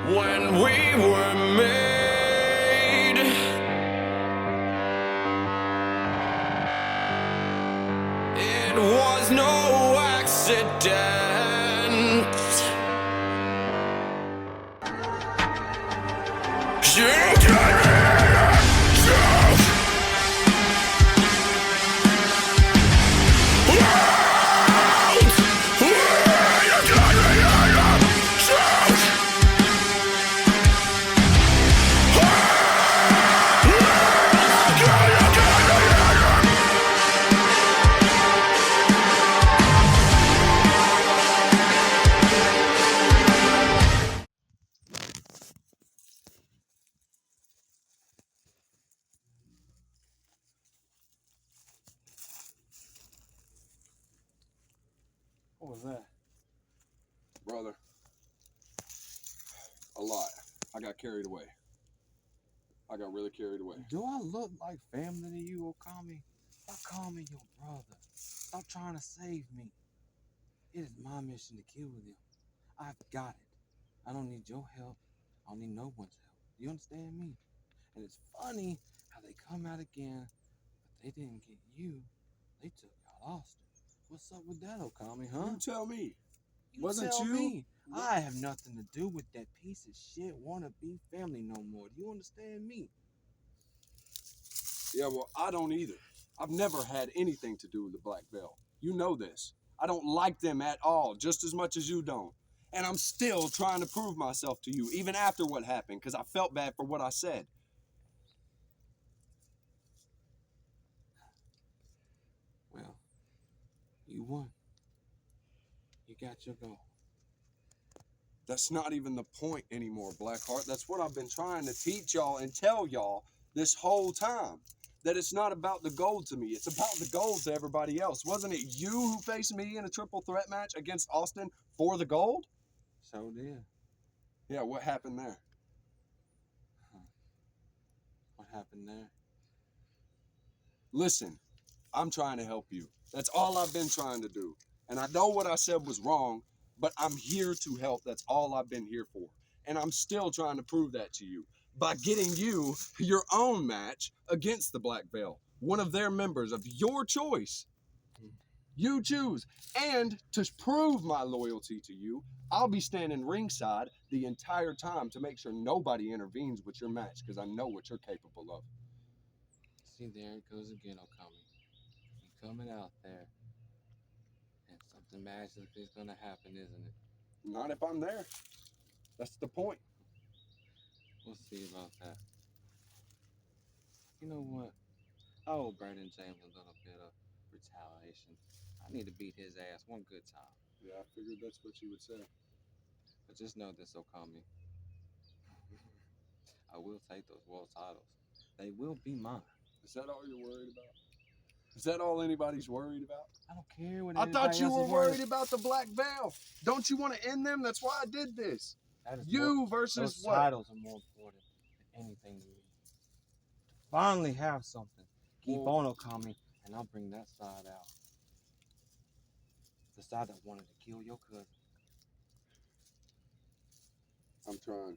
when we were made. It was no accident. What was that? Brother, a lot. I got carried away. I got really carried away. Do I look like family to you, Okami? Stop calling me your brother. Stop trying to save me. It is my mission to kill them. I've got it. I don't need your help. I don't need no one's help. You understand me? And it's funny how they come out again, but they didn't get you. They took out Austin. What's up with that, Okami, huh? You tell me. You Wasn't tell you? me. I have nothing to do with that piece of shit wannabe family no more. Do you understand me? Yeah, well, I don't either. I've never had anything to do with the Black Veil. You know this. I don't like them at all, just as much as you don't. And I'm still trying to prove myself to you, even after what happened, because I felt bad for what I said. Well, you won. You got your goal. That's not even the point anymore, Blackheart. That's what I've been trying to teach y'all and tell y'all this whole time. That it's not about the gold to me. It's about the gold to everybody else. Wasn't it you who faced me in a triple threat match against Austin for the gold? So did. Yeah, what happened there? What happened there? Listen, I'm trying to help you. That's all I've been trying to do. And I know what I said was wrong, but I'm here to help. That's all I've been here for. And I'm still trying to prove that to you by getting you your own match against the Black Veil, one of their members of your choice. You choose. And to prove my loyalty to you, I'll be standing ringside the entire time to make sure nobody intervenes with your match, because I know what you're capable of. See, there it goes again, Okami. You coming out there, and something magic is gonna happen, isn't it? Not if I'm there. That's the point. We'll see about that. You know what? I owe Brandon James a little bit of retaliation. I need to beat his ass one good time. Yeah, I figured that's what you would say. But just know this, Okami. I will take those world titles. They will be mine. Is that all you're worried about? Is that all anybody's worried about? I don't care what I anybody thought you else were is worried about the Black Veil. Don't you want to end them? That's why I did this. That is You more, versus those what? titles are more important than anything to me. To finally have something. Keep on, Okami, and I'll bring that side out. The side that wanted to kill your cousin. I'm trying.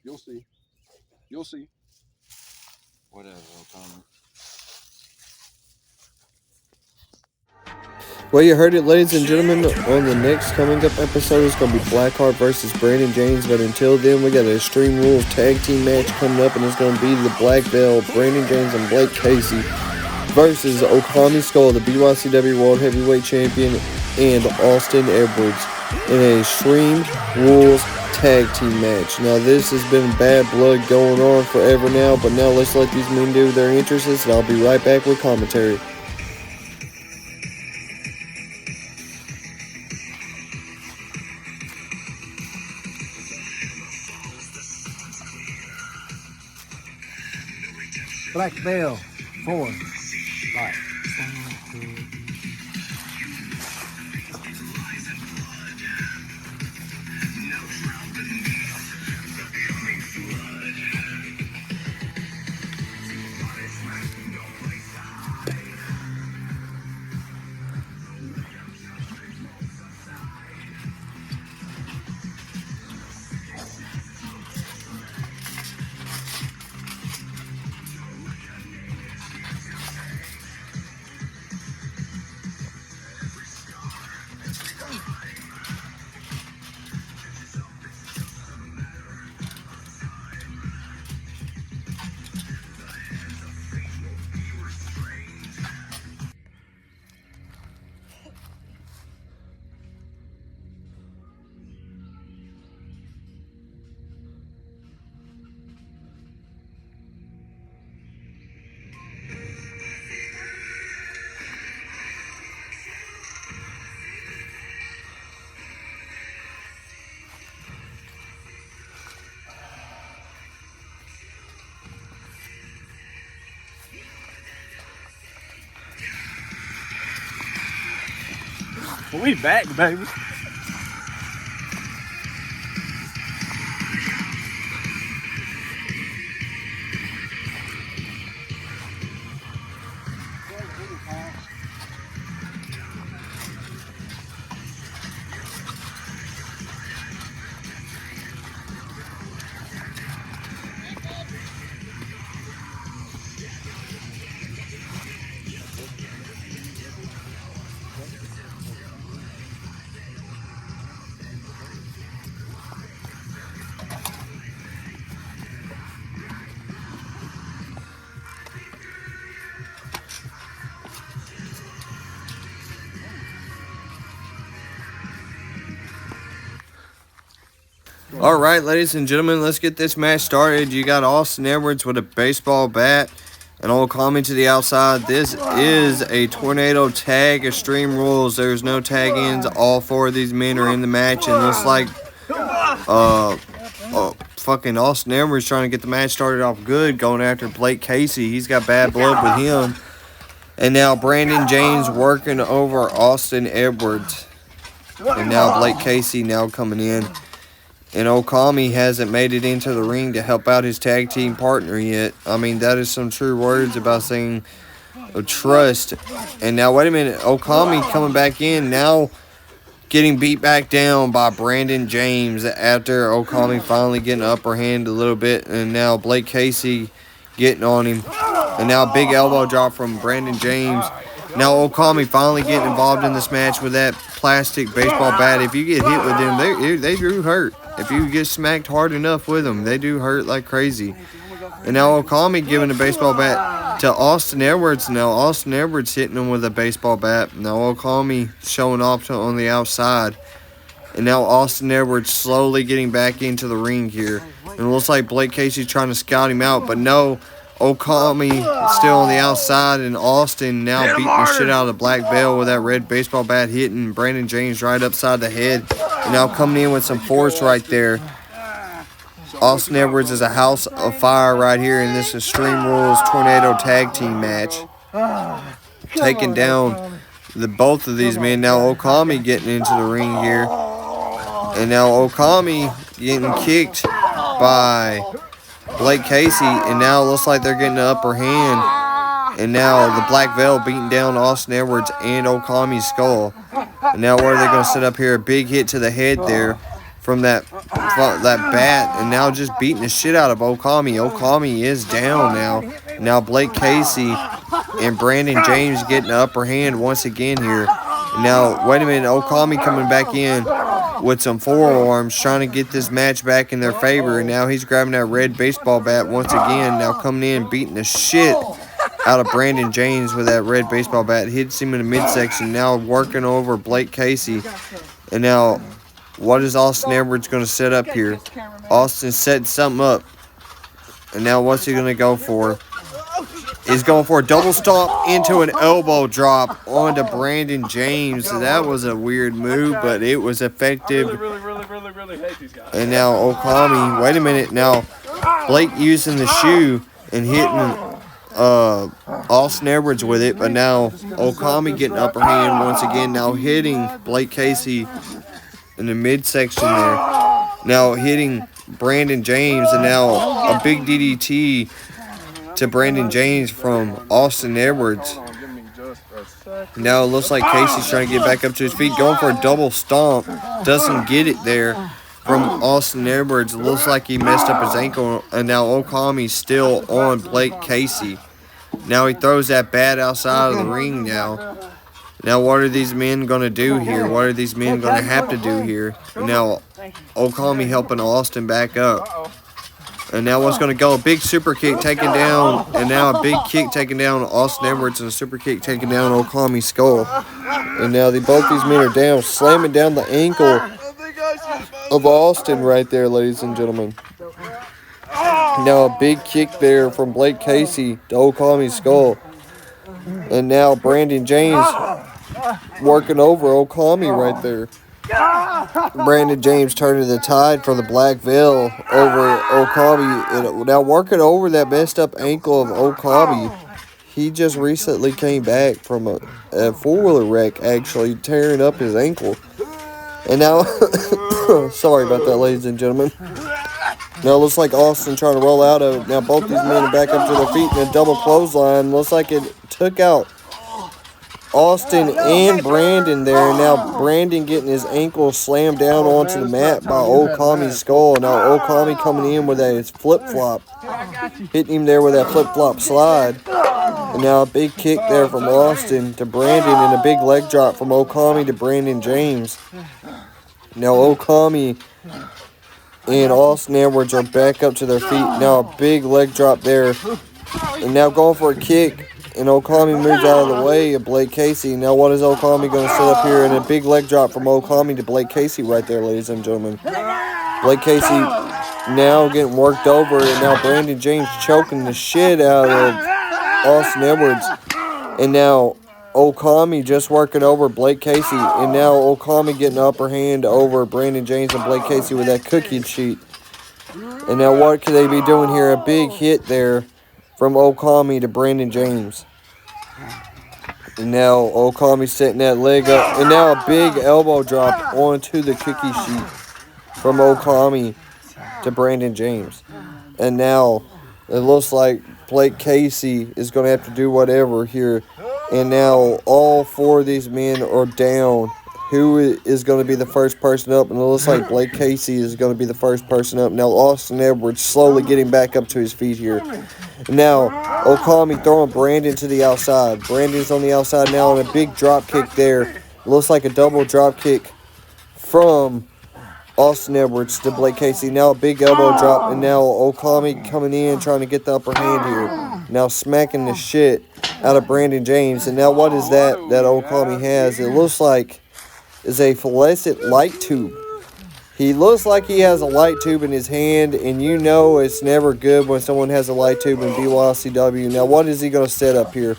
You'll see. You'll see. Whatever, Okami. Well, you heard it, ladies and gentlemen. On the next coming up episode, it's going to be Blackheart versus Brandon James. But until then, we got an Extreme Rules tag team match coming up, and it's going to be the Black Veil, Brandon James and Blake Casey versus Okami Skull, the BYCW World Heavyweight Champion, and Austin Edwards in an Extreme Rules tag team match. Now, this has been bad blood going on forever now, but now let's let these men do their entrances, and I'll be right back with commentary. Black Veil, 4, 5. We back, baby. All right, ladies and gentlemen, let's get this match started. You got Austin Edwards with a baseball bat and old Commie to the outside. This is a tornado tag, extreme rules. There's no tag-ins. All four of these men are in the match, and looks like fucking Austin Edwards trying to get the match started off good, going after Blake Casey. He's got bad blood with him. And now Brandon James working over Austin Edwards. And now Blake Casey now coming in. And Okami hasn't made it into the ring to help out his tag team partner yet. I mean, that is some true words about saying trust. And now, wait a minute. Okami coming back in. Now getting beat back down by Brandon James after Okami finally getting the upper hand a little bit. And now Blake Casey getting on him. And now a big elbow drop from Brandon James. Now Okami finally getting involved in this match with that plastic baseball bat. If you get hit with them, they do hurt. If you get smacked hard enough with them, they do hurt like crazy. And now Okami giving a baseball bat to Austin Edwards. Now Austin Edwards hitting him with a baseball bat. Now Okami showing off on the outside. And now Austin Edwards slowly getting back into the ring here. And it looks like Blake Casey's trying to scout him out, but no. Okami still on the outside, and Austin now beating the shit out of the black belt with that red baseball bat, hitting Brandon James right upside the head. And now coming in with some force right there. Austin Edwards is a house of fire right here in this Extreme Rules Tornado Tag Team match. Taking down both of these men. Now Okami getting into the ring here. And now Okami getting kicked by Blake Casey, and now it looks like they're getting the upper hand. And now the black veil beating down Austin Edwards and Okami's skull. And now what are they going to set up here? A big hit to the head there from that bat, and now just beating the shit out of Okami. Okami is down now. Now Blake Casey and Brandon James getting the upper hand once again here. And now, wait a minute, Okami coming back in with some forearms, trying to get this match back in their favor. And now he's grabbing that red baseball bat once again. Now coming in, beating the shit out of Brandon James with that red baseball bat. Hits him in the midsection. Now working over Blake Casey. And now, what is Austin Edwards going to set up here? Austin setting something up. And now what's he going to go for? He's going for a double stomp into an elbow drop onto Brandon James. So that was a weird move, but it was effective. Really hate these guys. And now Okami, wait a minute. Now Blake using the shoe and hitting Austin Edwards with it. But now Okami getting upper hand once again. Now hitting Blake Casey in the midsection there. Now hitting Brandon James. And now a big DDT to Brandon James from Austin Edwards. Now it looks like Casey's trying to get back up to his feet, going for a double stomp. Doesn't get it there from Austin Edwards. It looks like he messed up his ankle, and now Okami's still on Blake Casey. Now he throws that bat outside of the ring now. Now what are these men going to do here? What are these men going to have to do here? And now Okami helping Austin back up. And now what's going to go? A big super kick taken down. And now a big kick taken down Austin Edwards, and a super kick taken down Okami's skull. And now both these men are down, slamming down the ankle of Austin right there, ladies and gentlemen. Now a big kick there from Blake Casey to Okami's skull. And now Brandon James working over Okami right there. Brandon James turning the tide for the black veil over Okami. And now working over that messed up ankle of Okami. he just recently came back from a four-wheeler wreck, actually, tearing up his ankle. And now, sorry about that, ladies and gentlemen. Now it looks like Austin trying to roll out of it. Now both these men are back up to their feet in a double clothesline. Looks like it took out Austin and Brandon there. Now Brandon getting his ankle slammed down onto the mat by Okami's skull. Now Okami coming in with a flip-flop. Hitting him there with that flip-flop slide. And now a big kick there from Austin to Brandon and a big leg drop from Okami to Brandon James. Now Okami and Austin Edwards are back up to their feet. Now a big leg drop there. And now going for a kick. And Okami moves out of the way of Blake Casey. Now what is Okami going to set up here? And a big leg drop from Okami to Blake Casey right there, ladies and gentlemen. Blake Casey now getting worked over. And now Brandon James choking the shit out of Austin Edwards. And now Okami just working over Blake Casey. And now Okami getting the upper hand over Brandon James and Blake Casey with that cookie sheet. And now what could they be doing here? A big hit there from Okami to Brandon James. And now Okami setting that leg up. And now a big elbow drop onto the cookie sheet from Okami to Brandon James. And now it looks like Blake Casey is going to have to do whatever here. And now all four of these men are down. Who is going to be the first person up? And it looks like Blake Casey is going to be the first person up. Now Austin Edwards slowly getting back up to his feet here. Now Okami throwing Brandon to the outside. Brandon's on the outside now and a big drop kick there. It looks like a double drop kick from Austin Edwards to Blake Casey. Now a big elbow drop, and now Okami coming in trying to get the upper hand here. Now smacking the shit out of Brandon James. And now what is that Okami has? It looks like is a fluorescent light tube. He looks like he has a light tube in his hand, and you know it's never good when someone has a light tube in BYCW. Now what is he going to set up here?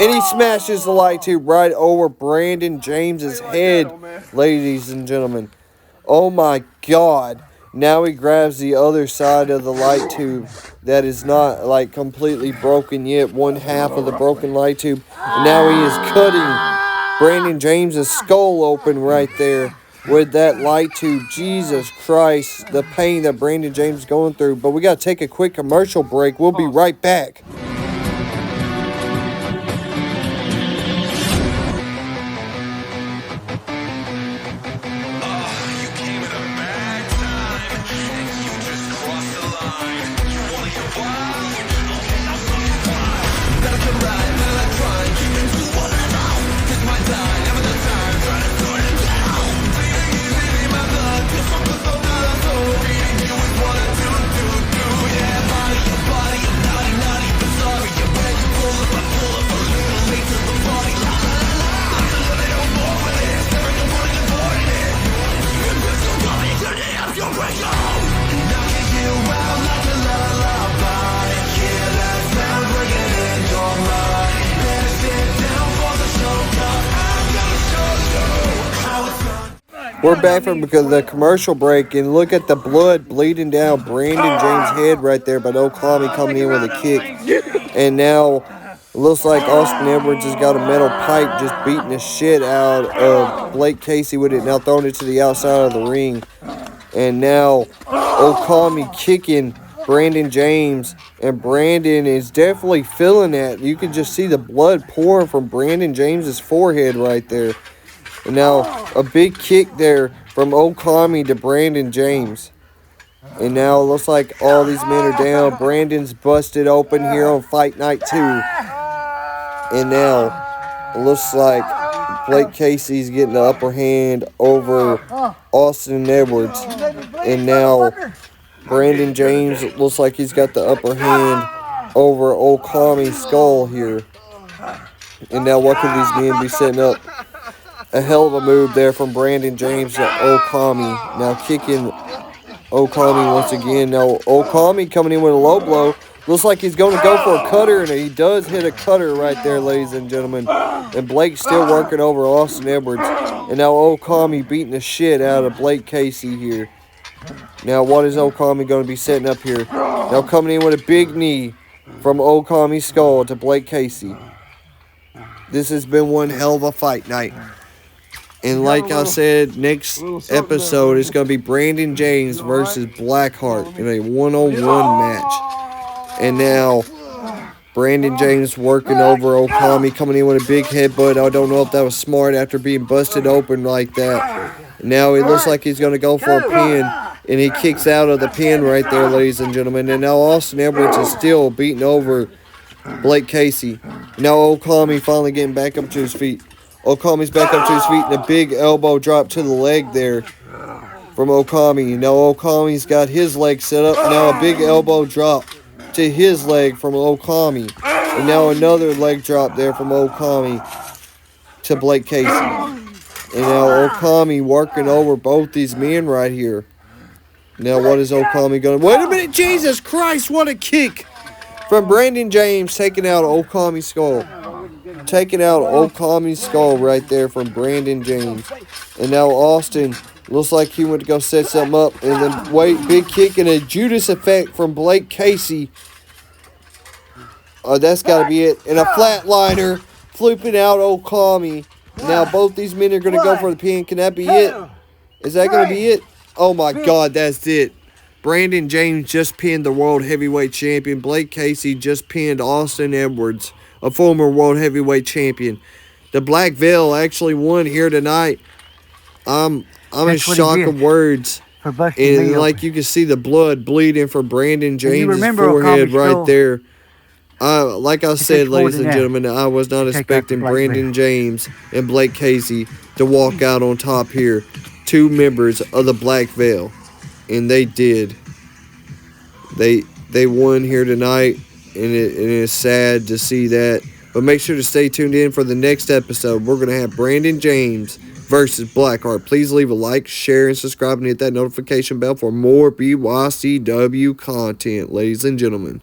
And he smashes the light tube right over Brandon James's head, ladies and gentlemen. Oh my God. Now he grabs the other side of the light tube that is not like completely broken yet. One half of the broken light tube. And now he is cutting Brandon James's skull open right there with that light tube. Jesus Christ, the pain that Brandon James is going through. But we got to take a quick commercial break. We'll be right back. We're back from the commercial break, and look at the blood bleeding down Brandon James' head right there, but Okami coming in with a kick. And now it looks like Austin Edwards has got a metal pipe just beating the shit out of Blake Casey with it, now throwing it to the outside of the ring. And now Okami kicking Brandon James, and Brandon is definitely feeling that. You can just see the blood pouring from Brandon James's forehead right there. And now a big kick there from Okami to Brandon James. And now it looks like all these men are down. Brandon's busted open here on Fight Night 2. And now it looks like Blake Casey's getting the upper hand over Austin Edwards. And now Brandon James looks like he's got the upper hand over Okami's skull here. And now what could these men be setting up? A hell of a move there from Brandon James to Okami. Now kicking Okami once again. Now Okami coming in with a low blow. Looks like he's going to go for a cutter, and he does hit a cutter right there, ladies and gentlemen. And Blake's still working over Austin Edwards. And now Okami beating the shit out of Blake Casey here. Now what is Okami going to be setting up here? Now coming in with a big knee from Old Commie Skull to Blake Casey. This has been one hell of a fight night. And like I said, next episode is going to be Brandon James versus Blackheart in a one-on-one match. And now, Brandon James working over Okami, coming in with a big headbutt. I don't know if that was smart after being busted open like that. Now it looks like he's going to go for a pin, and he kicks out of the pin right there, ladies and gentlemen. And now Austin Edwards is still beating over Blake Casey. Now Okami finally getting back up to his feet. Okami's back up to his feet, and a big elbow drop to the leg there from Okami. Now Okami's got his leg set up. Now a big elbow drop to his leg from Okami. And now another leg drop there from Okami to Blake Casey. And now Okami working over both these men right here. Now what is Okami going to... Wait a minute, Jesus Christ, what a kick from Brandon James, taking out Okami's skull. Taking out Okami's skull right there from Brandon James. And now Austin looks like he went to go set something up. And then wait, big kick and a Judas effect from Blake Casey. That's got to be it. And a flatliner flooping out Okami. Now both these men are going to go for the pin. Can that be it? Is that going to be it? Oh my God, that's it. Brandon James just pinned the World Heavyweight Champion. Blake Casey just pinned Austin Edwards, a former World Heavyweight Champion. The Black Veil actually won here tonight. I'm in shock of words. And like you can see the blood bleeding from Brandon James' forehead right there. Like I said, ladies and gentlemen, I was not expecting Brandon James and Blake Casey to walk out on top here. Two members of the Black Veil. And they did. They won here tonight, and it is sad to see that. But make sure to stay tuned in for the next episode. We're going to have Brandon James versus Blackheart. Please leave a like, share, and subscribe, and hit that notification bell for more BYCW content, ladies and gentlemen.